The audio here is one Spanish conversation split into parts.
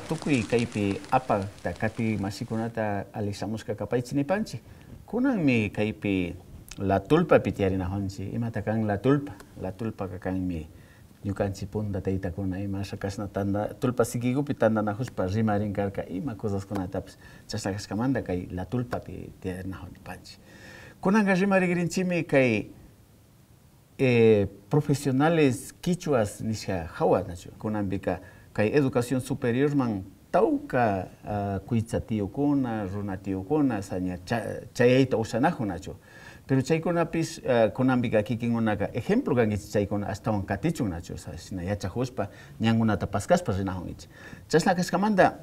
Tukuy kaypi APAK ta kati masikunata alisamusqa kapaychinipanchik. Kunanmi kaypi la Tullpa pitiarinahunchik. Imata kan la Tullpa. La Tullpa kanmi ñukanchik punta taytakuna ima shakashna tanda Tullpa sikigupi tandanahuspa rimarin karka ima cosaskunatapas chashnakashkamanta kay la Tullpapi tiarinahunchikpanchik. Kunanqa rimaririnchimi kay profesionales kichwas nisha hawanachu. Kunanpika kay educación superior man tawka kuitza-tiyukuna, runa-tiyukuna saña chayayta usanajunachu. Pero chaykunapis kunanpika kikinkunaka ejemplo kankichik chaykuna astawan katichunnachu shina yachajuspa ñankunata paskaspa rinahunkichik. Chashna kashkamanta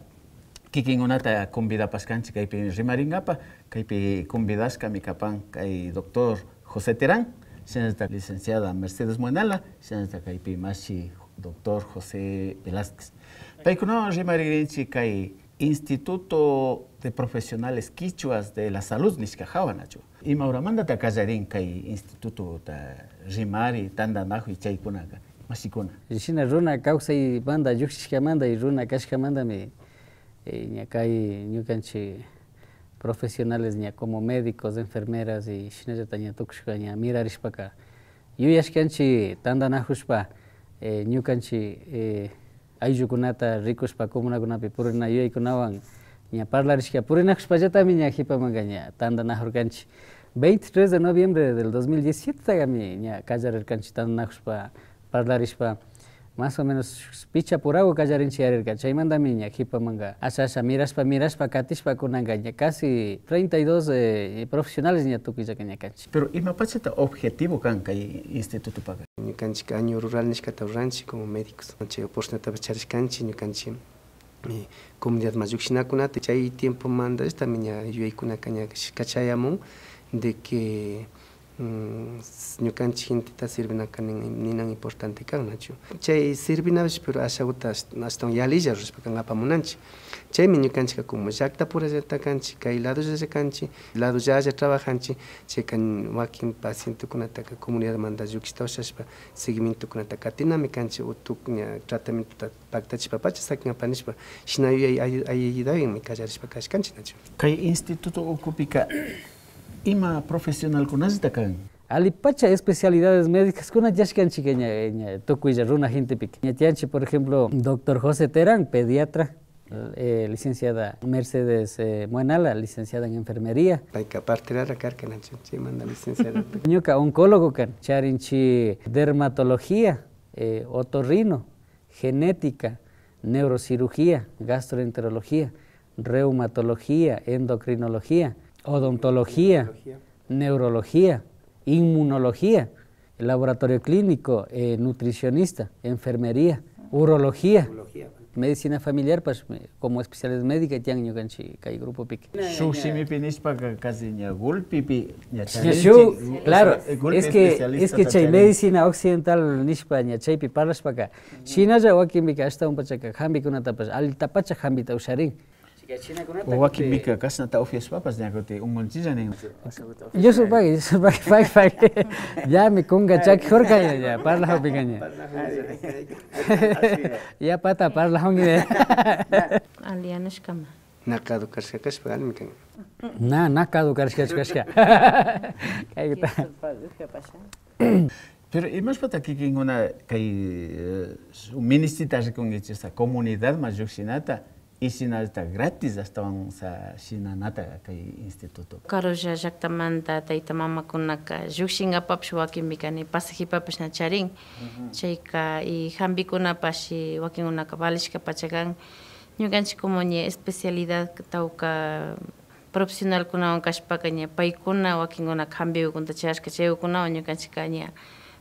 kikinkunata convidapaskanchik kaypi rimaringapa, kaypi convidashkami kapan kay doctor José Terán, señorita licenciada Mercedes Muenala, señorita kaypi mashi doctor José Velasquez. Paykunawan rimaririnchik kay Instituto de Profesionales Kichwas de la Salud nishka hawanachu. Ima uramantata kallarin kay instituto ta rimari tandanajuy chaykunaqa mashikuna. Shina runa kawsaymanta lluqshishkamanta y runa kashkamantami ña kay ñukanchik profesionales ña como médicos, enfermeras y shinallata ña tukushka ña mirarishpaka yuyashkanchik tandanajushpa ñukanchik ayllukunata rikushpa comunakunapi purina yuyaykunawan ña parlarishka purinajushpallatami ña hipamanka ña tandanajurkanchik. 23 de noviembre del 2017 tagami ña kallarirkanchik tandanajushpa parlarishpa más o menos pichapurago kallarinchik yarirka. Chaymantami ña hipamanka asha mirashpa katishpa kunanka ña casi 32 profesionales ña tukuyllaka ña kanchik. Pero imapachata objetivo kan kay institutopaka. Ñukanchik año rural nishkata ruranchik como médicos. Chay oportunitapas charishkanchik ñukanchik comunidad más lluqshinakunata chay tiempo manda también ña yuyaykunaka ña kachayamun de que ñukanchik genteta sirvinaka ninan importante kannachu. Chay sirvinapish pero ashawta ashtawan yalilla rushpakan apamunanchik. Chaymi ñukanchik como llaqtapurallata kanchik, kay ladollalla kanchik, ladollalla trabajanchik, chayka wakin pacientekunataka comunidadmanta lluqshita ushashpa seguimientokunata katinami kanchik utuk ña tratamientota paktachishpa pacha sakin apanishpa shina ayudayanmi kallarishpa kashkanchik nachu. Kay instituto ukupika ima profesional kunashta kan. Alipacha especialidades médicas kuna llashkanchik ña tukuylla runa gentepika. Ña tianchik por ejemplo doctor José Terán, pediatra, licenciada Mercedes Muenala, licenciada en enfermería. Payka partirara karka nachu, chaymanta licenciada. Ñuka oncólogo kan, charinchik dermatología, otorrino, genética, neurocirugía, gastroenterología, reumatología, endocrinología, odontología, neurología, inmunología, laboratorio clínico, nutricionista, enfermería, urología, medicina familiar, pues como especialidad médica tienen ñukanchik kay grupo pik. Shushimipi nishpa casi ña gulpipi ña claro, es que chay medicina occidental nishpa ña chaypi parlashpaka shinalla wakinpika ashtawan pachaka hambikunatapas alitapacha hambita usharin. Wakinpika kashnata upiashpapas ñakuti unqunchilla nin. Yo supagi, ya me kunga chaki jorka ya parlajapika ña. Ya pata parlajongi. Alianashkama. Nakadu karshakashpa almi kan. Nakadu karshakashka. Pero imashpata kikinguna kay ministita rikunkichik sa comunidad más lluqshinata y sinata gratis astawan sa shinanata kay instituto. Karulla llaqtamanta tayta mamakunaka lluqshinkapapish wakinpikani pasajipapish na charin. Chayka y hampikunapashi wakinkunaka valishkapachakan ñukanchik como ña especialidad tawka profesionalkunawan kashpaka ña paykuna wakinkunaka hampikunata chayashka chaykunawan ñukanchika ña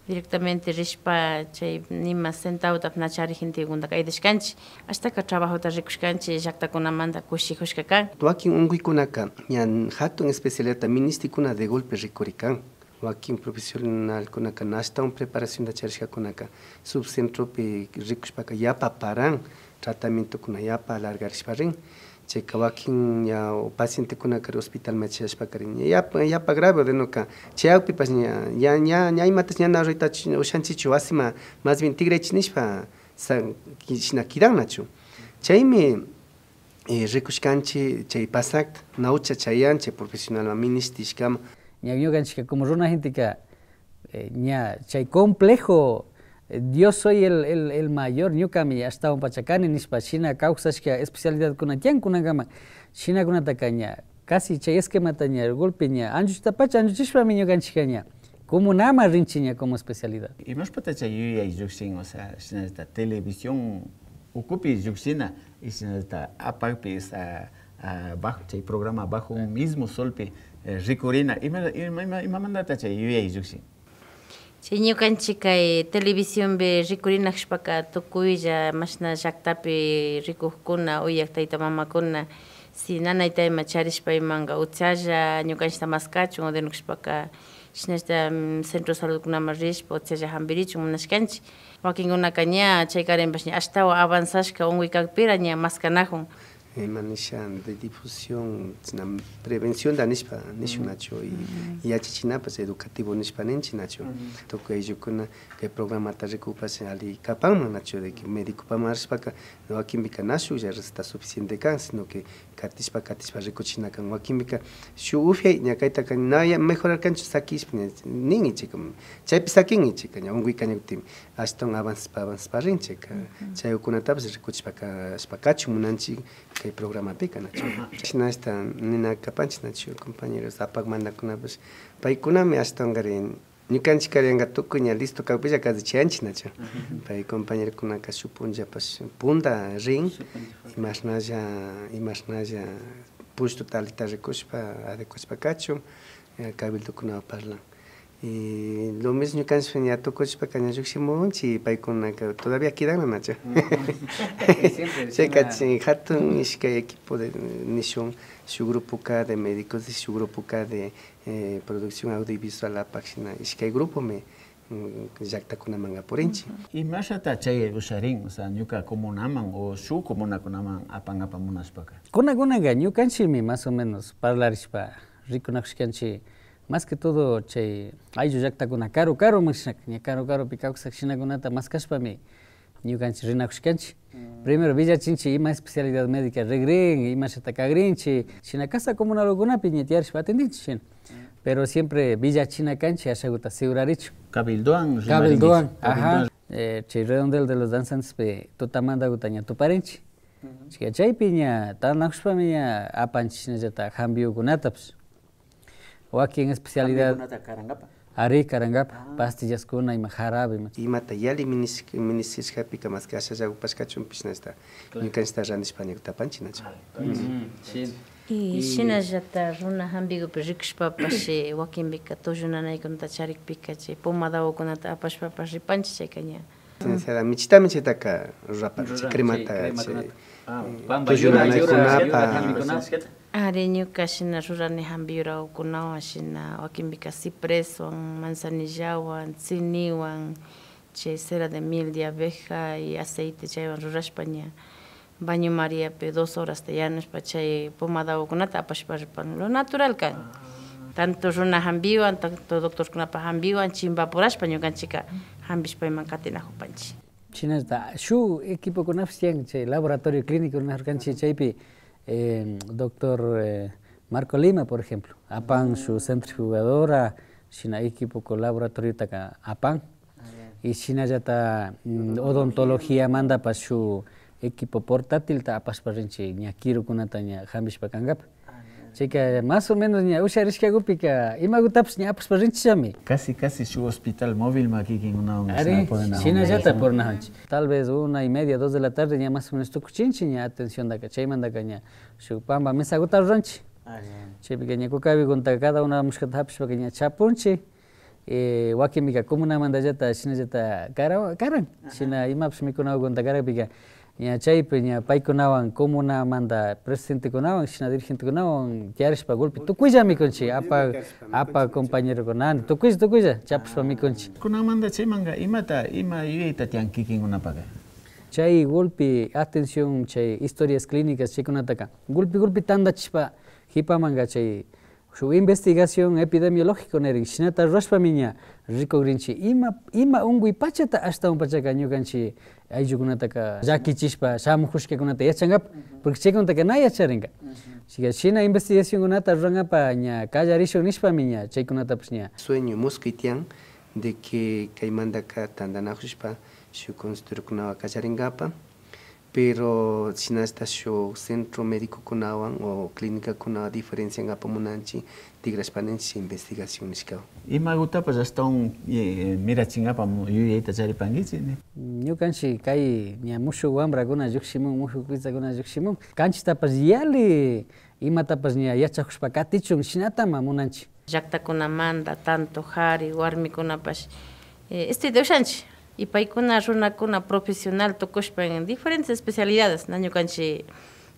directamente rishpa chay nima centavota na chari gentekunata aydashkanchik hastaka trabajota rikushkanchik llaqtakunamanta kushijushka kan. Wakin unkuykunaka ña hatun especialidad ministikuna de golpe rikurikan. Wakin profesionalkunaka ashtawan preparacionta charishkakunaka subcentropi rikushpaka yapa paran tratamientokuna yapa alargarishpa rin. Chayka wakin ya pacientekunaka hospitalman chayashpakarin yapa grave denoka chaypipas ya imatas ñana ruytachu ushanchichu wasima más bien tigraychinishpa shina kirannachu. chaymi rikushkanchi chay pasakta naucha chayanche profesional ministishkama ñukanchika como runa gentika ña chay complejo Dios soy el mayor ñukami hasta un pachacani nispa shina kawsashka especialidad kuna tian kunakama shina kunataka ña casi chay esquemata ña golpe ña anchushta pacha anchuchishpami ñukanchika ña como nama rinchi ña como especialidad. Y más pata chay yuyay llukshin, o sea, shina esta televisión ukupi lluksina y shina esta APAK bajo chay programa bajo un mismo solpe ricorina ima mandata chay yuyay llukshin. Chay ñukanchika televisión be rikurinakshpaka tukuylla mashna llaktapi rikuqkuna uyak tayta mamakuna si nanayta ima charishpa imanga utsalla ñukanchita maskachun odenukushpaka shinashta centro saludkunaman rishpa utsalla hampirichun munashkanchik wakinkunaka ña chaykarinpash ña ashtawan avanzashka unguykakpira ña maskanajun manishan de difusión prevención da nispa nishunacho y achichinapa educativo nispa ninchinacho toco ello con que programa ta recupas ali capama nacho de que médico pa marspaka no química nacho ya está suficiente can sino que katispa recochina kan química shu ufe nya kaita kan na ya mejorar cancho sakis ningi chikum chay pisakin chika nya ungui kanyutim hasta un avance pa rincheka chay kunata pues recochpaka spakachu munanchi que programa pica nacho china esta nina kapanch nacho compañeros APAK manda kuna pues paikuna me hasta ngarin ñukanchik karinga tukuña listo kawpilla kazi chanchi nacho pay compañero kuna kasupunja pas punta ring imashnalla push totalita rekushpa adecuashpa kachu cabildo kuna parlan y lo mismo ñukanchik ya tukushpa kaña llukshimunchi paykuna todavía quedan nacho chaykachi hatun ishkay equipo de nishun su grupo K de médicos y su grupo K de producción audiovisual APAK shina ishkay grupo me llaktakuna manga porinchi y más hasta chay usharin o sea ñuka comunaman o su comunakunaman apangapa munashpaka kunakunaga ñukanchikmi más o menos parlarishpa rikunakushkanchik más que todo chay ayllu llaktakuna caro mashnak ña caro pikawsak shinakunata maskashpami ñukanchik rinakushkanchik primero villachinchik ima especialidad médica regrin imashata kagrinchik shina casa comunalkunapi ña tiyarishpa atendinchik shina pero siempre villachinakanchik ashakuta segurarichun cabildoan ajá chay redondel de los danzantespi tutamandakuta ña tuparinchik chaypi ña tanakushpami ña apanchik shinallata hambiukunatapish wakin especialidad Ari karangapa pastillas kuna ima jarabe imata yali minisishkapika mas kasha llagupashkachun pishnasta ñukanchita ranishpaña tapanchinachu y shinallata runa hambigupi rikushpapashi wakinpika tullunanaykunata charikpika chay pomadawakunata apashpapash ripanchik chaykaña michitaka rurapaka cremata tullunanaykunapa Ari ñuka shina rurani hambiurawkunawan shina wakinpika cipreswan, manzanillawan, tsiniwan, chay cera de miel de abeja y aceite chaywan rurashpa ña baño mariapi 2 horas yanushpa chay pomadawakunata apashpa ripan lo natural kan tanto runa hambiwan tanto doctorkunapa hambiwan chimpapurashpa ñukanchika hambishpayman katinajupanchik chinasta shu equipokunapish tiyan chay laboratorio clínico narkanchik chaypi doctor Marco Lima, por ejemplo, APAN, su centrifugadora, shina equipo con laboratorio taka APAN, y shina yata odontología manda para su equipo portátil ta apas para rinchi ña kiru kunata ña hambish pa kangap. Chica más o menos ña usharishka gupika imagutaps ña apas para rinchi chami. Casi su hospital móvil makikin una shina yata por nahanchi. Tal vez 1:30, 2 de la tarde ña más o menos tukuchinchi ña atención daka chaymanda ña su pamba mesa gutar ranchi. Chaypika ña kukabi kunta cada una mushkata hapishpa ña chapunchi. Wakimika comuna manda yata shina yata karan shina imaps mikunaw kunta karapika ña chaypi ña paykunawan comuna manda presidente kunawan shina dirigente kunawan tiyarishpa golpe tukuylla mikunchi apa compañero kunani tukuylla chapishpa mikunchi kunan manda chaymanga ima yuyayta tiyan kikinkunapaka chay golpe atención chay historias clínicas chaykunataka golpe tandachishpa hipamanga chay Su investigación epidemiológica nerin shinata rashpamiña rikogrinchi ima ungui pachata hasta un pachaka ñukanchi ayllukunataka llakichishpa shamujushkakunata yachangap porque chaykuntaka na yacharinka. Shina investigacionkunata ruranapa ña kallarishun nishpamiña chaykunatapish ña. Sueño mosquitian de que kaymandaka tandanajushpa shu construccionaba kallaringapa, pero sin hasta su centro médico kunawan o clínica kunawa diferencia en apamunanchi tigraspanenchi investigación nishkaw. Ima gutapas hasta un mirachingapa yuyaita charipangichi ne. Ñukanchi kay ña mushu wambrakuna llukshimun mushu kuitzakuna llukshimun kanchitapas yali imatapas ña yachakushpa katichun shinatama munanchi. Llaqtakunamanta tanto qhari warmikunapas estudioshanchi y paykuna runakuna profesional tukushpa en diferentes especialidades ñukanchi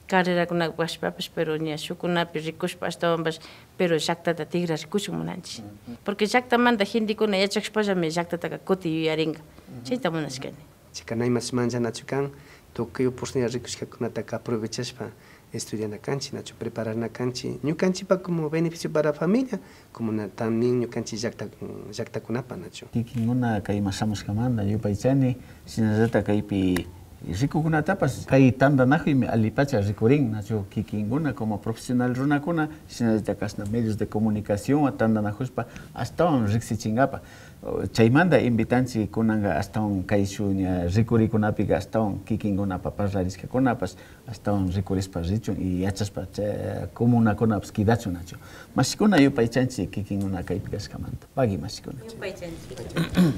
carrerakunapi washpapas pero ña shukunapi rikushpa ashtawanpas pero llaqtata tigra rikushun munanchi porque llaqtamanta gentikuna yachakushpallami llaqtataka kuti yuyarinqa chayta munashkani. Chikanaymas manchanachu kan tukuy oportunidad rikushkakunataka aprovechashpa estudiar canchi, nacho preparar na canchi, ñukanchipa como beneficio para la familia, como también ñukanchi llaqta kunapa nacho. Kikinguna kay masamuskamanta yupaychani sinallata kaypi rikukunatapas kay tandanajuymi alipacha rikurin nacho kikinguna como profesional runakuna sinallata kasna medios de comunicación tandanajushpa astawan riksichingapa. Chaymanta invitanchi kunanga astawan kayshu ña rikurikunapiqa astawan kikinkunapa parlariskakunapas astawan rikurispa richun y yachaspa comunakunapas kidachun nachu. Mashikuna yupaychanchi kikinkuna kaypi kashkamanta. Pagi mashikuna. Yupaychanchi.